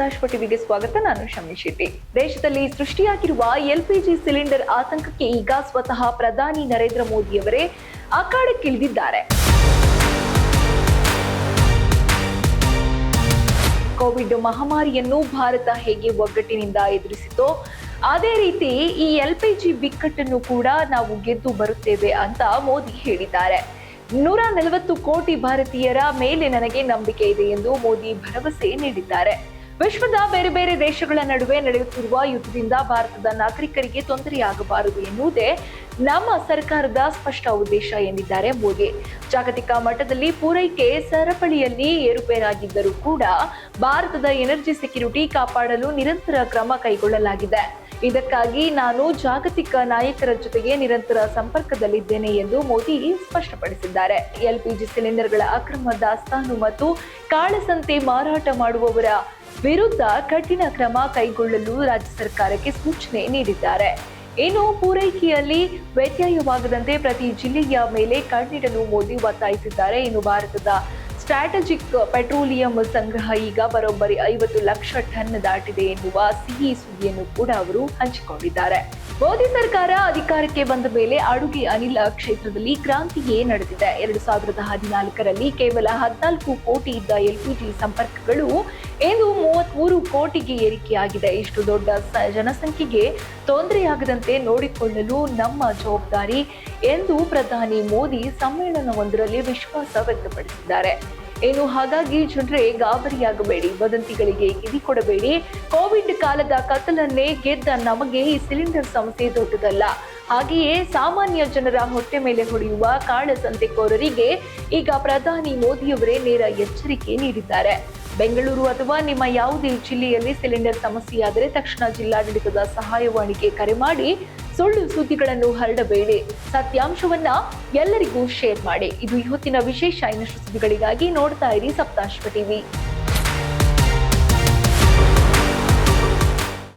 ಸಪ್ತಾಶ್ವ ಟಿವಿಗೆ ಸ್ವಾಗತ. ನಾನು ಶಮಿ ಶೆಟ್ಟಿ. ದೇಶದಲ್ಲಿ ಸೃಷ್ಟಿಯಾಗಿರುವ ಎಲ್ಪಿಜಿ ಸಿಲಿಂಡರ್ ಆತಂಕಕ್ಕೆ ಈಗ ಸ್ವತಃ ಪ್ರಧಾನಿ ನರೇಂದ್ರ ಮೋದಿಯವರೇ ಅಖಾಡಕ್ಕಿಳಿದಿದ್ದಾರೆ. ಕೋವಿಡ್ ಮಹಾಮಾರಿಯನ್ನು ಭಾರತ ಹೇಗೆ ಒಗ್ಗಟ್ಟಿನಿಂದ ಎದುರಿಸಿತೋ ಅದೇ ರೀತಿ ಈ ಎಲ್ಪಿಜಿ ಬಿಕ್ಕಟ್ಟನ್ನು ಕೂಡ ನಾವು ಗೆದ್ದು ಬರುತ್ತೇವೆ ಅಂತ ಮೋದಿ ಹೇಳಿದ್ದಾರೆ. 140 ಕೋಟಿ ಭಾರತೀಯರ ಮೇಲೆ ನನಗೆ ನಂಬಿಕೆ ಇದೆ ಎಂದು ಮೋದಿ ಭರವಸೆ ನೀಡಿದ್ದಾರೆ. ವಿಶ್ವದ ಬೇರೆ ಬೇರೆ ದೇಶಗಳ ನಡುವೆ ನಡೆಯುತ್ತಿರುವ ಯುದ್ಧದಿಂದ ಭಾರತದ ನಾಗರಿಕರಿಗೆ ತೊಂದರೆಯಾಗಬಾರದು ಎನ್ನುವುದೇ ನಮ್ಮ ಸರ್ಕಾರದ ಸ್ಪಷ್ಟ ಉದ್ದೇಶ ಎಂದಿದ್ದಾರೆ ಮೋದಿ. ಜಾಗತಿಕ ಮಟ್ಟದಲ್ಲಿ ಪೂರೈಕೆ ಸರಪಳಿಯಲ್ಲಿ ಏರುಪೇರಾಗಿದ್ದರೂ ಕೂಡ ಭಾರತದ ಎನರ್ಜಿ ಸೆಕ್ಯೂರಿಟಿ ಕಾಪಾಡಲು ನಿರಂತರ ಕ್ರಮ ಕೈಗೊಳ್ಳಲಾಗಿದೆ. ಇದಕ್ಕಾಗಿ ನಾನು ಜಾಗತಿಕ ನಾಯಕರ ಜೊತೆಗೆ ನಿರಂತರ ಸಂಪರ್ಕದಲ್ಲಿದ್ದೇನೆ ಎಂದು ಮೋದಿ ಸ್ಪಷ್ಟಪಡಿಸಿದ್ದಾರೆ. ಎಲ್ಪಿಜಿ ಸಿಲಿಂಡರ್ಗಳ ಅಕ್ರಮ ದಾಸ್ತಾನು ಮತ್ತು ಕಾಳಸಂತೆ ಮಾರಾಟ ಮಾಡುವವರ ವಿರುದ್ಧ ಕಠಿಣ ಕ್ರಮ ಕೈಗೊಳ್ಳಲು ರಾಜ್ಯ ಸರ್ಕಾರಕ್ಕೆ ಸೂಚನೆ ನೀಡಿದ್ದಾರೆ. ಇನ್ನು ಪೂರೈಕೆಯಲ್ಲಿ ವ್ಯತ್ಯಯವಾಗದಂತೆ ಪ್ರತಿ ಜಿಲ್ಲೆಯ ಮೇಲೆ ಕಣ್ಣಿಡಲು ಮೋದಿ ಒತ್ತಾಯಿಸಿದ್ದಾರೆ. ಇನ್ನು ಭಾರತದ ಸ್ಟ್ರಾಟಜಿಕ್ ಪೆಟ್ರೋಲಿಯಂ ಸಂಗ್ರಹ ಈಗ ಬರೋಬ್ಬರಿ 50 ಲಕ್ಷ ಟನ್ ದಾಟಿದೆ ಎನ್ನುವ ಸಿಹಿ ಸುದ್ದಿಯನ್ನು ಕೂಡ ಅವರು ಹಂಚಿಕೊಂಡಿದ್ದಾರೆ. ಮೋದಿ ಸರ್ಕಾರ ಅಧಿಕಾರಕ್ಕೆ ಬಂದ ಮೇಲೆ ಅಡುಗೆ ಅನಿಲ ಕ್ಷೇತ್ರದಲ್ಲಿ ಕ್ರಾಂತಿಯೇ ನಡೆದಿದೆ. 2014ರಲ್ಲಿ ಕೇವಲ 14 ಕೋಟಿ ಇದ್ದ ಎಲ್ಪಿಜಿ ಸಂಪರ್ಕಗಳು ಇಂದು 33 ಕೋಟಿಗೆ ಏರಿಕೆಯಾಗಿದೆ. ಇಷ್ಟು ದೊಡ್ಡ ಜನಸಂಖ್ಯೆಗೆ ತೊಂದರೆಯಾಗದಂತೆ ನೋಡಿಕೊಳ್ಳಲು ನಮ್ಮ ಜವಾಬ್ದಾರಿ ಎಂದು ಪ್ರಧಾನಿ ಮೋದಿ ಸಮ್ಮೇಳನವೊಂದರಲ್ಲಿ ವಿಶ್ವಾಸ ವ್ಯಕ್ತಪಡಿಸಿದ್ದಾರೆ. ಇನ್ನು ಹಾಗಾಗಿ ಜನರೇ ಗಾಬರಿಯಾಗಬೇಡಿ, ವದಂತಿಗಳಿಗೆ ಕಿವಿ ಕೊಡಬೇಡಿ. ಕೋವಿಡ್ ಕಾಲದ ಕತ್ತಲನ್ನೇ ಗೆದ್ದ ನಮಗೆ ಈ ಸಿಲಿಂಡರ್ ಸಮಸ್ಯೆ ದೊಡ್ಡದಲ್ಲ. ಹಾಗೆಯೇ ಸಾಮಾನ್ಯ ಜನರ ಹೊಟ್ಟೆ ಮೇಲೆ ಹೊಡೆಯುವ ಕಾಳಸಂತೆಕೋರರಿಗೆ ಈಗ ಪ್ರಧಾನಿ ಮೋದಿಯವರೇ ನೇರ ಎಚ್ಚರಿಕೆ ನೀಡಿದ್ದಾರೆ. ಬೆಂಗಳೂರು ಅಥವಾ ನಿಮ್ಮ ಯಾವುದೇ ಜಿಲ್ಲೆಯಲ್ಲಿ ಸಿಲಿಂಡರ್ ಸಮಸ್ಯೆಯಾದರೆ ತಕ್ಷಣ ಜಿಲ್ಲಾಡಳಿತದ ಸಹಾಯವಾಣಿಗೆ ಕರೆ ಮಾಡಿ ಸುಳ್ಳು ಸುದ್ದಿಗಳನ್ನು ಹರಡಬೇಡಿ. ಸತ್ಯಾಂಶವನ್ನ ಎಲ್ಲರಿಗೂ ಶೇರ್ ಮಾಡಿ. ಇದು ಇವತ್ತಿನ ವಿಶೇಷ. ಇನ್ನಷ್ಟು ಸುದ್ದಿಗಳಿಗಾಗಿ ನೋಡ್ತಾ ಇರಿ ಸಪ್ತಾಶ್ವ ಟಿವಿ.